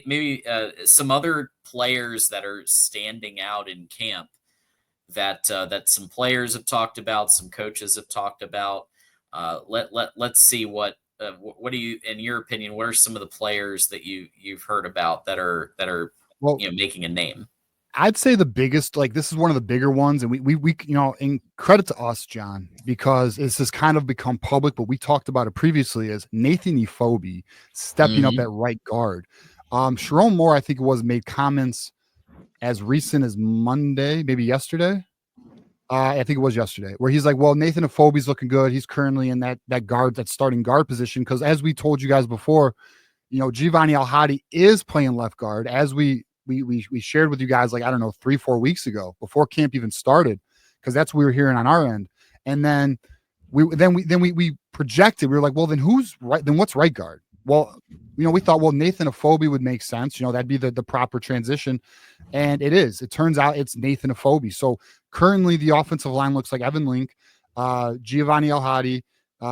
maybe some other players that are standing out in camp that some players have talked about, some coaches have talked about. Let's see what do you, in your opinion, what are some of the players that you've heard about that are Well, making a name? I'd say the biggest, like this is one of the bigger ones, and we in credit to us, John, because this has kind of become public, but we talked about it previously as Nathan Efobi stepping up Mm-hmm. at right guard. Sharon Moore, I think it was, made comments as recent as Monday, maybe yesterday. I think it was yesterday, where he's like, "Well, Nathan Efobi's looking good. He's currently in that starting guard position because, as we told you guys before, Giovanni Alhadi is playing left guard, as we shared with you guys, like, I don't know, 3-4 weeks ago before camp even started, because that's what we were hearing on our end. And then we projected, we were like, well, then who's right? Then what's right guard? Well, we thought, well, Nathan Efobi would make sense. That'd be the proper transition. And it is. It turns out it's Nathan Efobi. So currently the offensive line looks like Evan Link, Giovanni Alhadi.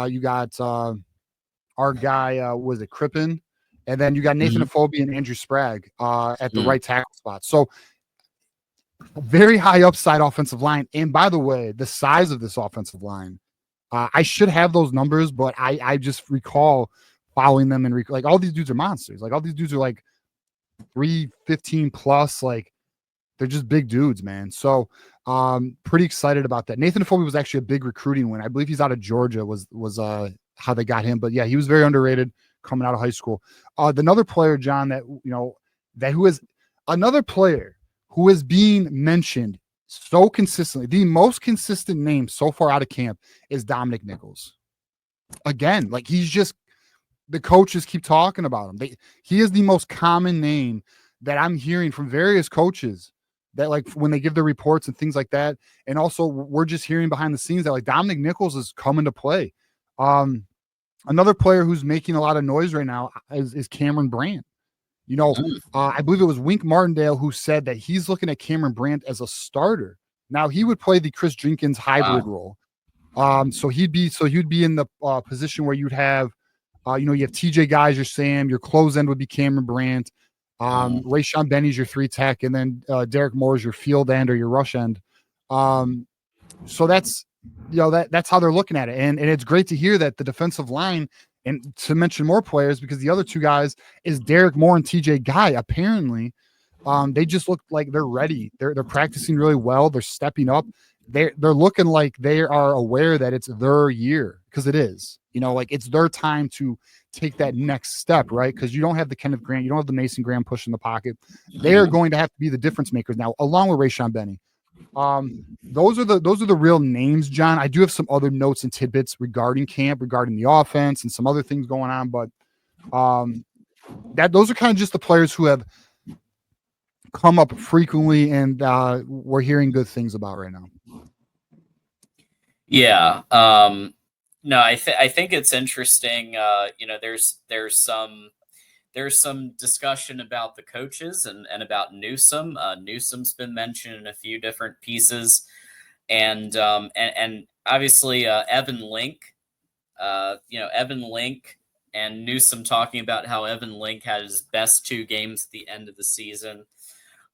You got our guy, was it Crippen? And then you got Nathan Mm-hmm. Efobi and Andrew Sprague at the right tackle spot. So very high upside offensive line. And by the way, the size of this offensive line, I should have those numbers, but I just recall following them and like all these dudes are monsters. Like all these dudes are like 315 plus. Like they're just big dudes, man. So pretty excited about that. Nathan Efobi was actually a big recruiting win. I believe he's out of Georgia was how they got him. But yeah, he was very underrated coming out of high school. Another player, John, that who is another player who is being mentioned so consistently, the most consistent name so far out of camp is Dominic Nichols. Again, like he's just, the coaches keep talking about him. He is the most common name that I'm hearing from various coaches, that like when they give their reports and things like that. And also we're just hearing behind the scenes that like Dominic Nichols is coming to play. Another player who's making a lot of noise right now is Cameron Brandt. I believe it was Wink Martindale who said that he's looking at Cameron Brandt as a starter. Now he would play the Chris Jenkins hybrid role. So he'd be in the position where you'd have, you have TJ Guys, your Sam, your close end would be Cameron Brandt. Rayshawn Benny's your 3 tech, and then Derek Moore is your field end or your rush end. So that's that's how they're looking at it, and it's great to hear that the defensive line, and to mention more players, because the other two guys is Derek Moore and TJ Guy. Apparently, they just look like they're ready. They're practicing really well. They're stepping up. They're looking like they are aware that it's their year, because it is. Like it's their time to take that next step, right? Because you don't have the Kenneth Grant, you don't have the Mason Graham push in the pocket. They are going to have to be the difference makers now, along with Rayshawn Benny. Those are the real names, John. I do have some other notes and tidbits regarding camp, regarding the offense, and some other things going on, but those are kind of just the players who have come up frequently and we're hearing good things about right now. Yeah. No, I think it's interesting. There's some discussion about the coaches and about Newsome. Newsome's been mentioned in a few different pieces, and obviously Evan Link. Evan Link and Newsome talking about how Evan Link had his best 2 games at the end of the season.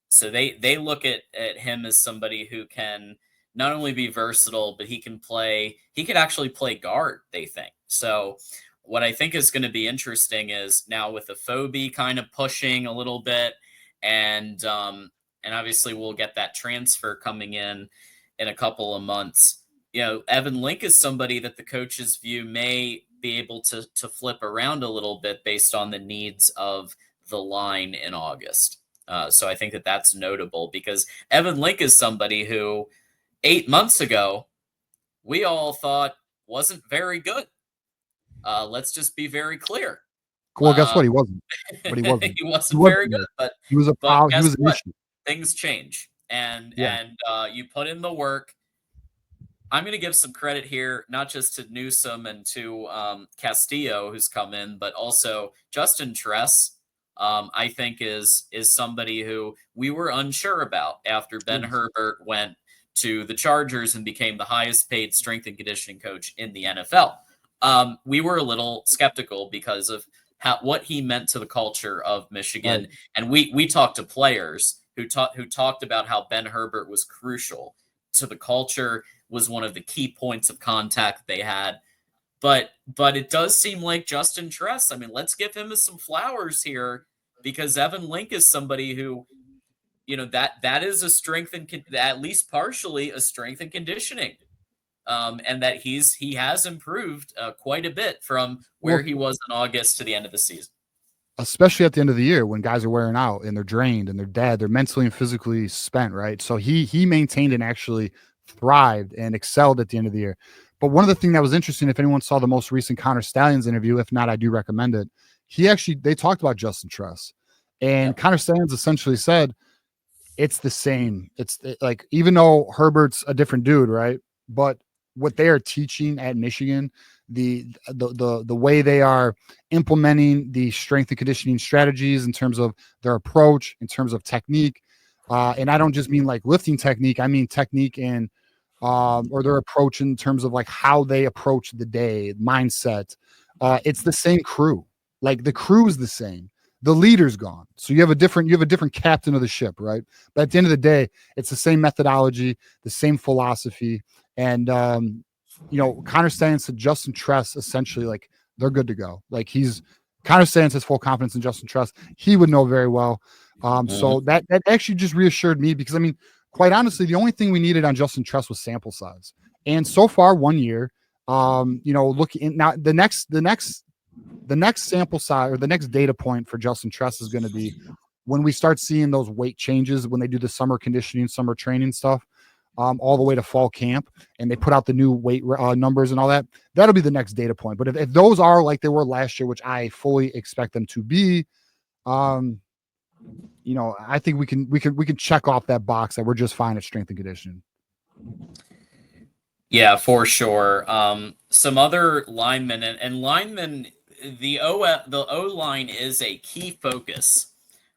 So they look at him as somebody who can not only be versatile, but he could actually play guard, they think. So what I think is going to be interesting is now with the Efobi kind of pushing a little bit, and obviously we'll get that transfer coming in a couple of months. Evan Link is somebody that the coaches view may be able to flip around a little bit based on the needs of the line in August. So I think that's notable, because Evan Link is somebody who 8 months ago we all thought wasn't very good. Let's just be very clear. Well, guess what? He wasn't. But he wasn't. He wasn't very good. But he was guess an what? issue. Things change, and Yeah. you put in the work. I'm going to give some credit here, not just to Newsome and to Castillo, who's come in, but also Justin Tress. I think is somebody who we were unsure about after Ben Herbert went to the Chargers and became the highest paid strength and conditioning coach in the NFL. We were a little skeptical because of what he meant to the culture of Michigan. Right. And we talked to players who talked about how Ben Herbert was crucial to the culture, was one of the key points of contact they had. But it does seem like Justin Tress. I mean, let's give him some flowers here, because Evan Link is somebody who, that is a strength and at least partially a strength and conditioning, and that he has improved quite a bit from where he was in August to the end of the season. Especially at the end of the year when guys are wearing out and they're drained and they're dead, they're mentally and physically spent, right? So he maintained and actually thrived and excelled at the end of the year. But one of the things that was interesting, if anyone saw the most recent Connor Stallions interview, if not, I do recommend it. They talked about Justin Tress, and Connor Stallions essentially said it's the same. It's like, even though Herbert's a different dude, right? But what they are teaching at Michigan, the way they are implementing the strength and conditioning strategies in terms of their approach, in terms of technique, and I don't just mean like lifting technique, I mean technique and or their approach in terms of like how they approach the day, mindset. It's the same crew. Like the crew is the same. The leader's gone. So you have a different captain of the ship, right? But at the end of the day, it's the same methodology, the same philosophy. And Connor Stallions said Justin Tress essentially, like, they're good to go. Like, Connor Stallions has full confidence in Justin Tress. He would know very well. So that actually just reassured me, because I mean, quite honestly, the only thing we needed on Justin Tress was sample size. And so far, 1 year, looking now, the next sample size, or the next data point for Justin Tress, is going to be when we start seeing those weight changes, when they do the summer conditioning, summer training stuff, all the way to fall camp, and they put out the new weight numbers and all that. That'll be the next data point. But if those are like they were last year, which I fully expect them to be, I think we can check off that box that we're just fine at strength and conditioning. Yeah, for sure. Some other linemen and linemen, the O line is a key focus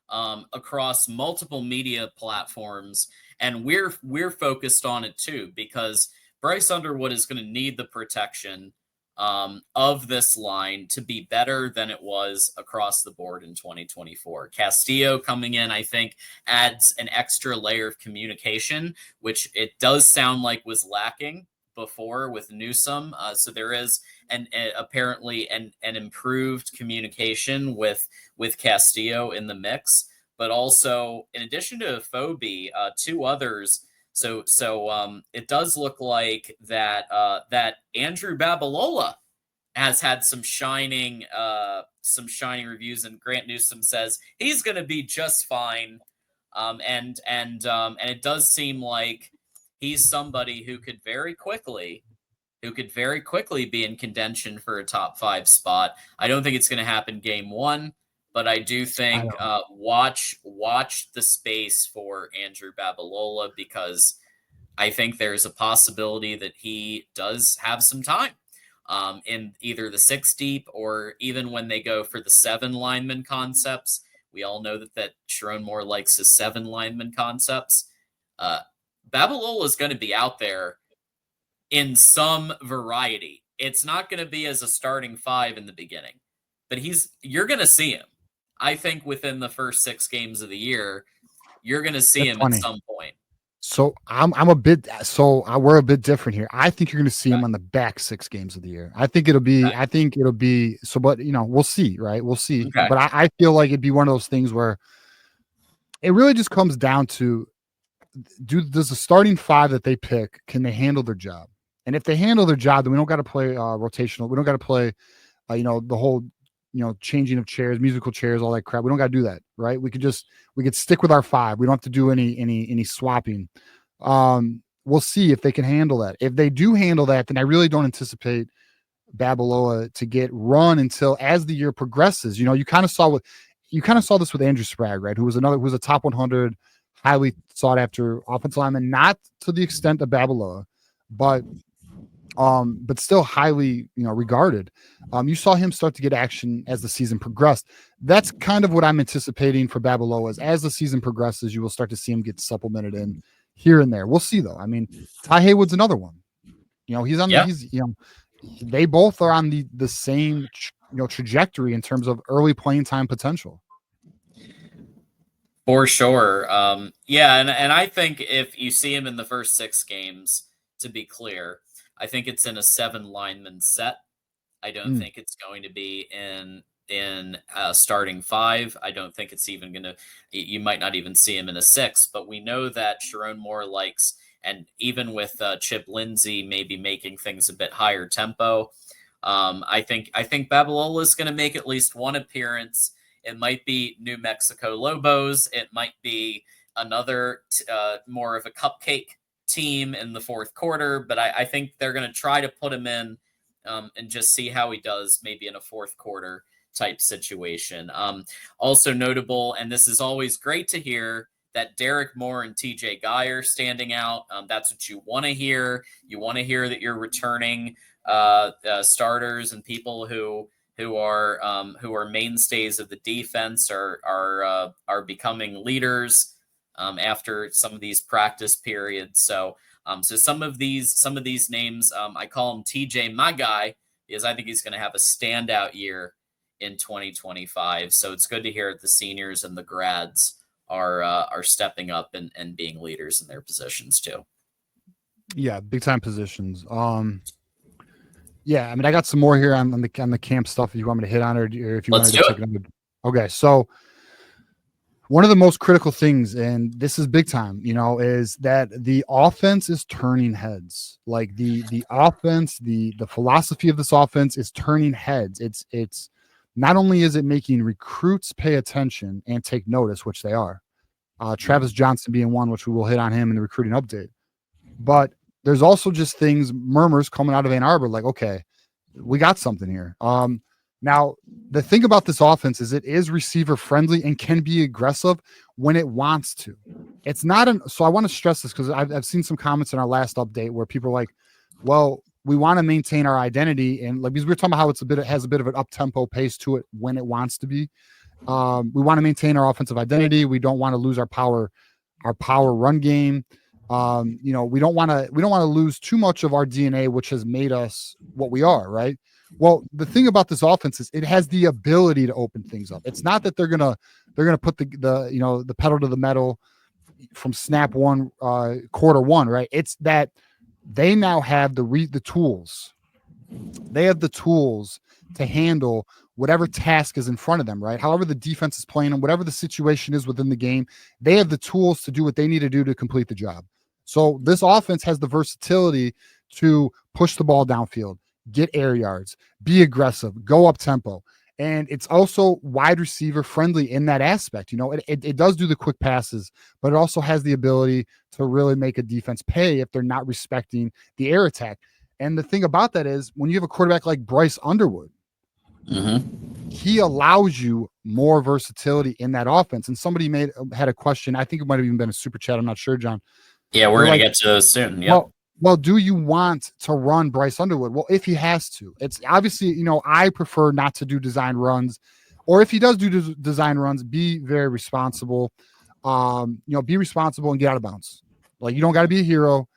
across multiple media platforms, and we're focused on it too, because Bryce Underwood is going to need the protection of this line to be better than it was across the board in 2024. Castillo coming in, I think, adds an extra layer of communication, which it does sound like was lacking before with Newsome. So there is apparently an improved communication with Castillo in the mix, but also in addition to Phobie, two others. So it does look like that Andrew Babalola has had some shining reviews, and Grant Newsome says he's going to be just fine. And it does seem like he's somebody who could very quickly be in contention for a top 5 spot. I don't think it's going to happen game 1, but I do think watch the space for Andrew Babalola, because I think there's a possibility that he does have some time in either the 6 deep, or even when they go for the 7 lineman concepts. We all know that Sharon Moore likes his 7 lineman concepts. Babalola is going to be out there in some variety. It's not going to be as a starting 5 in the beginning, but you're going to see him. I think within the first 6 games of the year, you're going to see him at some point. So we're a bit different here. I think you're going to see him on the back 6 games of the year. I think it'll be so, but we'll see, right? We'll see. Okay. But I feel like it'd be one of those things where it really just comes down to, does the starting 5 that they pick, can they handle their job? And if they handle their job, then we don't got to play rotational. We don't got to play, the whole, changing of chairs, musical chairs, all that crap. We don't got to do that, right? We could stick with our 5. We don't have to do any swapping. We'll see if they can handle that. If they do handle that, then I really don't anticipate Babalola to get run until as the year progresses. You kind of saw this with Andrew Sprague, right? Who was a top 100, highly sought after offensive lineman, not to the extent of Babalola, but still highly, regarded. You saw him start to get action as the season progressed. That's kind of what I'm anticipating for Babalola. As the season progresses, you will start to see him get supplemented in here and there. We'll see though. I mean, Ty Haywood's another one. He's on they both are on the same trajectory in terms of early playing time potential. For sure. Yeah, and I think if you see him in the first 6 games, to be clear, I think it's in a 7 lineman set. I don't think it's going to be in starting 5. I don't think it's even going to. You might not even see him in a 6. But we know that Sharon Moore likes, and even with Chip Lindsey maybe making things a bit higher tempo, I think Babalola is going to make at least one appearance. It might be New Mexico Lobos. It might be another more of a cupcake team in the fourth quarter. But I think they're going to try to put him in and just see how he does, maybe in a fourth quarter type situation. Also notable, and this is always great to hear, that Derek Moore and TJ Guy are standing out. That's what you want to hear. You want to hear that you're returning starters and people who are mainstays of the defense are becoming leaders after some of these practice periods. So some of these names, I call him TJ my guy, because I think he's going to have a standout year in 2025. So it's good to hear that the seniors and the grads are stepping up and being leaders in their positions too. Yeah, big time positions. Yeah, I mean, I got some more here on the camp stuff if you want me to hit on it, or if you wanted to take it. Okay, so one of the most critical things, and this is big time, is that the offense is turning heads. Like the offense, the philosophy of this offense is turning heads. It's not only is it making recruits pay attention and take notice, which they are, Travis Johnson being one, which we will hit on him in the recruiting update, but there's also just murmurs coming out of Ann Arbor, like, okay, we got something here. Now, the thing about this offense is it is receiver friendly and can be aggressive when it wants to. It's not so I want to stress this because I've seen some comments in our last update where people are like, well, we want to maintain our identity. And like, because we were talking about how it has a bit of an up-tempo pace to it when it wants to be. We want to maintain our offensive identity. We don't want to lose our power run game. We don't want to lose too much of our DNA, which has made us what we are, right? Well, the thing about this offense is it has the ability to open things up. It's not that they're gonna put the pedal to the metal from snap one, quarter one, right? It's that they now have the tools. They have the tools to handle whatever task is in front of them, right? However the defense is playing and whatever the situation is within the game, they have the tools to do what they need to do to complete the job. So this offense has the versatility to push the ball downfield, get air yards, be aggressive, go up tempo. And it's also wide receiver friendly in that aspect. It does do the quick passes, but it also has the ability to really make a defense pay if they're not respecting the air attack. And the thing about that is when you have a quarterback like Bryce Underwood, he allows you more versatility in that offense. And somebody had a question. I think it might have even been a super chat. I'm not sure, John. Yeah, we're going to get to those soon. Yep. Well, do you want to run Bryce Underwood? Well, if he has to, it's obviously, I prefer not to do design runs, or if he does do design runs, be very responsible. Be responsible and get out of bounds. Like, you don't got to be a hero.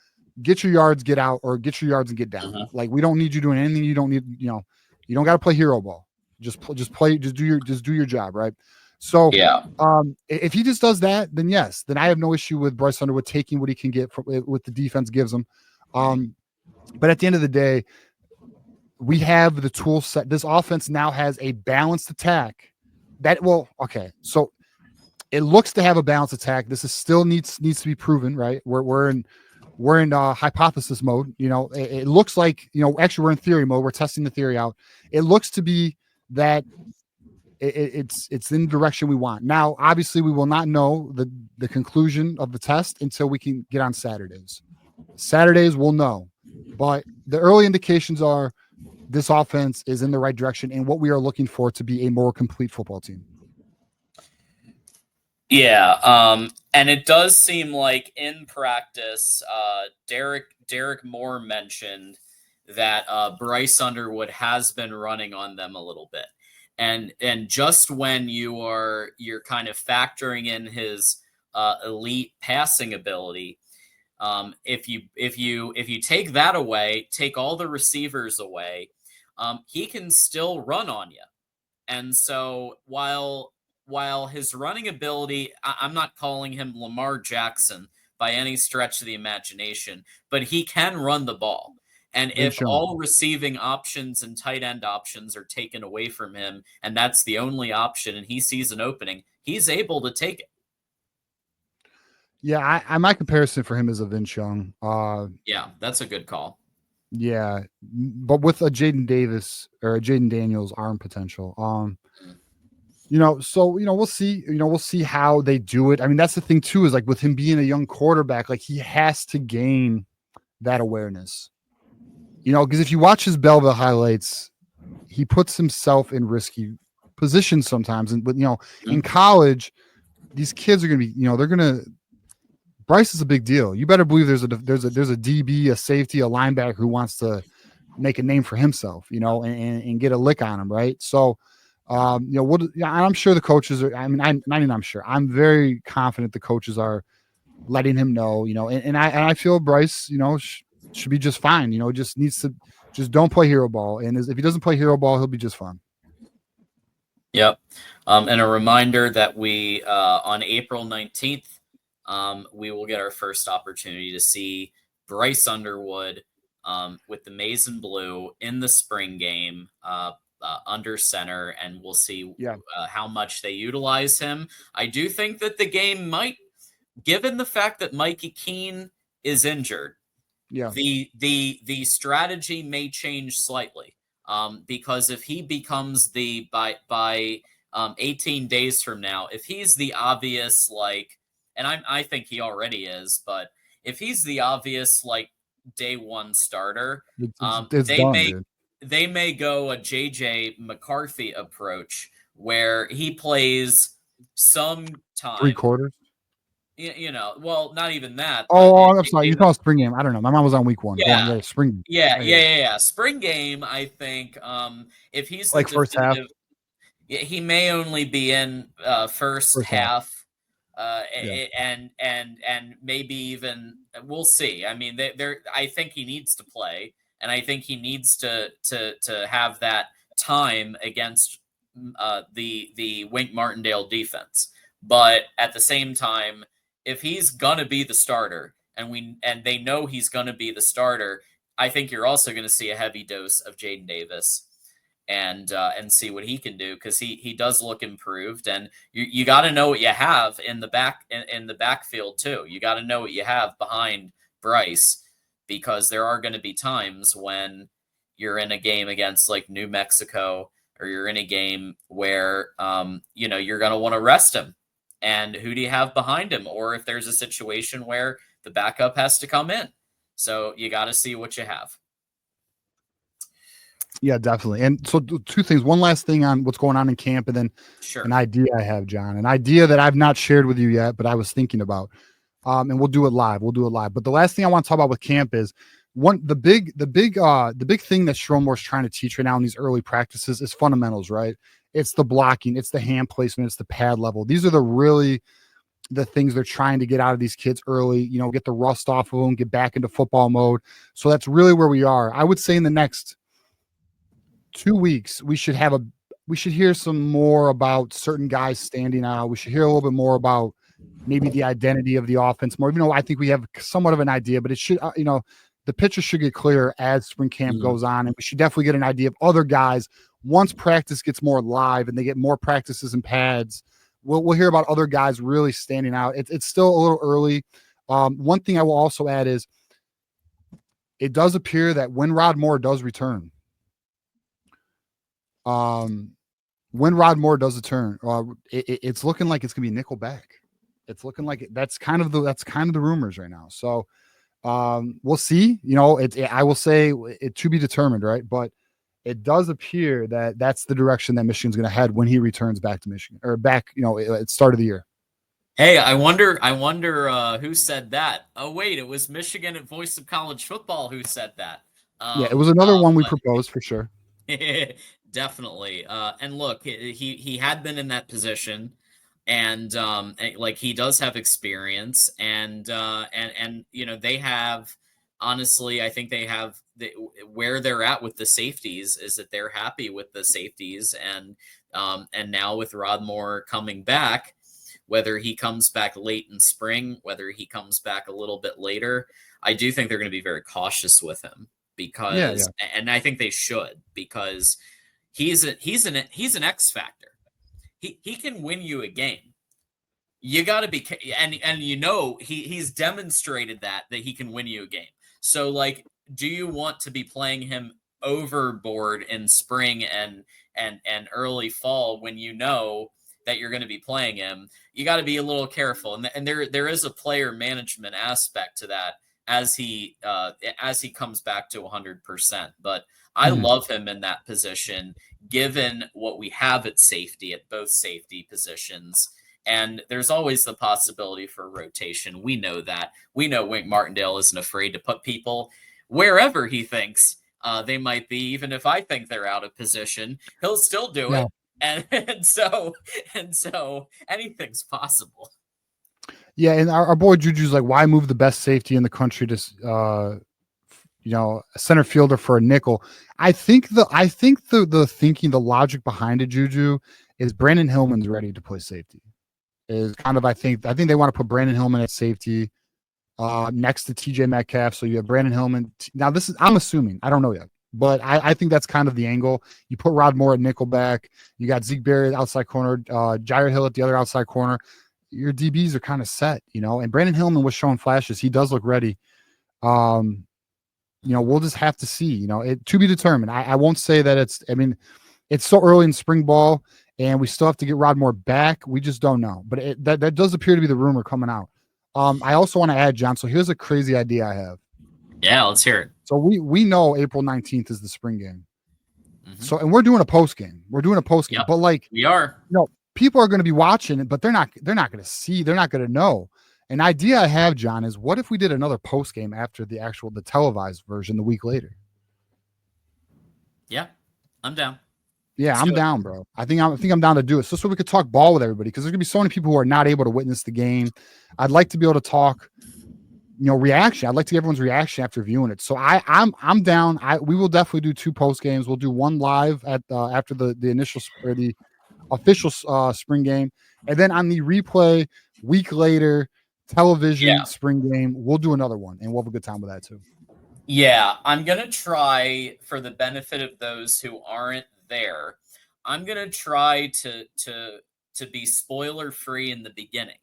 Get your yards, get out, or get your yards and get down. Like, we don't need you doing anything. You don't need, you don't got to play hero ball. Just do your job. Right. So, if he just does that, then yes, then I have no issue with Bryce Underwood taking what he can get from what the defense gives him. But at the end of the day, we have the tool set. This offense now has a balanced attack. So it looks to have a balanced attack. This is still needs to be proven, right? We're in hypothesis mode. It looks like, actually we're in theory mode. We're testing the theory out. It looks to be that it's in the direction we want. Now, obviously, we will not know the conclusion of the test until we can get on Saturdays. Saturdays, we'll know. But the early indications are this offense is in the right direction and what we are looking for to be a more complete football team. Yeah, and it does seem like in practice, Derek Moore mentioned that Bryce Underwood has been running on them a little bit. And just when you're kind of factoring in his elite passing ability, if you take that away, take all the receivers away, he can still run on you. And so while his running ability, I'm not calling him Lamar Jackson by any stretch of the imagination, but he can run the ball. And Vince if Young. all receiving options and tight end options are taken away from him, and that's the only option, and he sees an opening, he's able to take it. Yeah, my comparison for him is a Vince Young. Yeah, that's a good call. Yeah, but with a Jaden Davis or a Jaden Daniels arm potential. So we'll see. We'll see how they do it. I mean, that's the thing too, is like with him being a young quarterback, like he has to gain that awareness. Because if you watch his Belleville highlights, he puts himself in risky positions sometimes. And but in college, these kids are gonna be, they're gonna. Bryce is a big deal. You better believe there's a DB, a safety, a linebacker who wants to make a name for himself, and get a lick on him, right? So, I'm sure the coaches are. I mean, I'm sure. I'm very confident the coaches are letting him know, and I feel Bryce, should be just fine. Just needs to just don't play hero ball, and if he doesn't play hero ball, he'll be just fine. Yep. And a reminder that we on April 19th. We will get our first opportunity to see Bryce Underwood with the maize and blue in the spring game under center, and we'll see how much they utilize him. I do think that the game might, given the fact that Mikey Keene is injured, the strategy may change slightly. Because if he becomes by 18 days from now, if he's the obvious and I think he already is, but if he's the obvious day one starter, they may go a JJ McCarthy approach where he plays some time, 3/4. Well, not even that. Oh, I'm sorry. You call it spring game. I don't know. My mom was on week 1. Yeah. Go on, spring. Yeah. Spring game. I think if he's the first half, he may only be in first half. And maybe even we'll see. I mean, I think he needs to play, and I think he needs to have that time against the Wink Martindale defense. But at the same time, if he's gonna be the starter, and they know he's gonna be the starter, I think you're also going to see a heavy dose of Jaden Davis and see what he can do, because he does look improved, and you got to know what you have in the backfield too. You got to know what you have behind Bryce, because there are going to be times when you're in a game against New Mexico, or you're in a game where you're going to want to rest him, and who do you have behind him, or if there's a situation where the backup has to come in. So you got to see what you have. Yeah, definitely. And so 2 things. One last thing on what's going on in camp, and then an idea I have, John, an idea that I've not shared with you yet, but I was thinking about. And we'll do it live. But the last thing I want to talk about with camp is the big thing that Schromore's trying to teach right now in these early practices is fundamentals, right? It's the blocking, it's the hand placement, it's the pad level. These are the things they're trying to get out of these kids early, get the rust off of them, get back into football mode. So that's really where we are. I would say in the next 2 weeks, we should hear some more about certain guys standing out. We should hear a little bit more about maybe the identity of the offense more. Even though I think we have somewhat of an idea, but it should, the picture should get clearer as spring camp goes on. And we should definitely get an idea of other guys once practice gets more live and they get more practices and pads. We'll hear about other guys really standing out. It's still a little early. One thing I will also add is it does appear that when Rod Moore does return, it's looking like it's gonna be nickel back. It's looking like that's kind of the rumors right now. So we'll see. I will say it to be determined, right? But it does appear that that's the direction that Michigan's going to head when he returns back to Michigan, or back, at the start of the year. Hey, I wonder who said that. Oh, wait, it was Michigan at Voice of College Football who said that. Yeah, it was another one we proposed for sure. Definitely. And look, he had been in that position, and he does have experience, and they have honestly, I think they have where they're at with the safeties is that they're happy with the safeties, and now with Rodmore coming back, whether he comes back late in spring, whether he comes back a little bit later, I do think they're going to be very cautious with him because, and I think they should, because he's an X factor. He can win you a game. You got to be, and he's demonstrated that he can win you a game. So like, do you want to be playing him overboard in spring and early fall when you know that you're going to be playing him? You got to be a little careful, and there is a player management aspect to that as he comes back to 100%. But I love him in that position, given what we have at safety at both safety positions. And there's always the possibility for rotation. We know that. We know Wink Martindale isn't afraid to put people wherever he thinks they might be. Even if I think they're out of position, he'll still do it. And so anything's possible. Yeah, and our boy Juju's like, why move the best safety in the country to a center fielder for a nickel? I think the thinking, the logic behind it, Juju, is Brandon Hillman's ready to play safety. Is kind of I think they want to put Brandon Hillman at safety next to TJ Metcalf. So you have Brandon Hillman. Now this is, I'm assuming, I don't know yet, but I think that's kind of the angle. You put Rod Moore at nickelback. You got Zeke Berry at outside corner, Jair Hill at the other outside corner. Your DBs are kind of set, and Brandon Hillman was showing flashes. He does look ready. We'll just have to see, it to be determined. I won't say that it's so early in spring ball and we still have to get Rod Moore back. We just don't know, but that does appear to be the rumor coming out. I also want to add, John, so here's a crazy idea I have. Yeah, let's hear it. So we know April 19th is the spring game. So, and we're doing a post game. Yep, but like we are, people are going to be watching it, but they're not going to see, they're not going to know. An idea I have, John, is what if we did another post game after the televised version the week later? Yeah, I'm down. Yeah, I'm down, bro. I think I'm down to do it. So we could talk ball with everybody, because there's gonna be so many people who are not able to witness the game. I'd like to be able to talk, reaction. I'd like to get everyone's reaction after viewing it. So I'm down. We will definitely do 2 post games. We'll do one live at after the initial or the official spring game, and then on the replay week later television spring game, we'll do another one, and we'll have a good time with that too. Yeah, I'm gonna try, for the benefit of those who aren't there, I'm gonna try to be spoiler free in the beginning,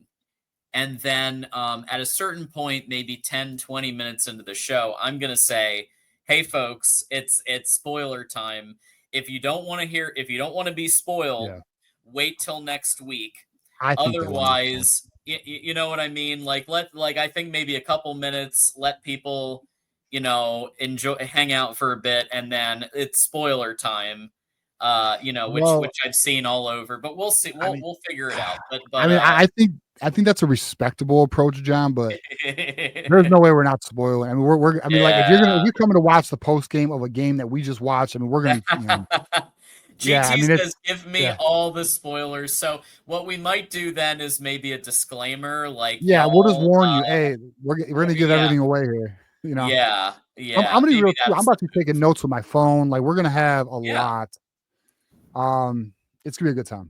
and then at a certain point, maybe 10-20 minutes into the show, I'm gonna say, hey folks, it's spoiler time. If you don't want to be spoiled, wait till next week. Otherwise, you know what I mean? Like I think maybe a couple minutes, let people hang out for a bit, and then it's spoiler time. Which I've seen all over, but we'll see. We'll figure it out. But I think that's a respectable approach, John. But there's no way we're not spoiling. I mean, like if you're coming to watch the post game of a game that we just watched, I mean, we're gonna. GT says, give me all the spoilers. So what we might do then is maybe a disclaimer, like we'll just warn you. Hey, we're gonna give everything away here. Yeah. I'm gonna be real too. I'm about to be taking notes with my phone. Like, we're gonna have a lot. It's gonna be a good time.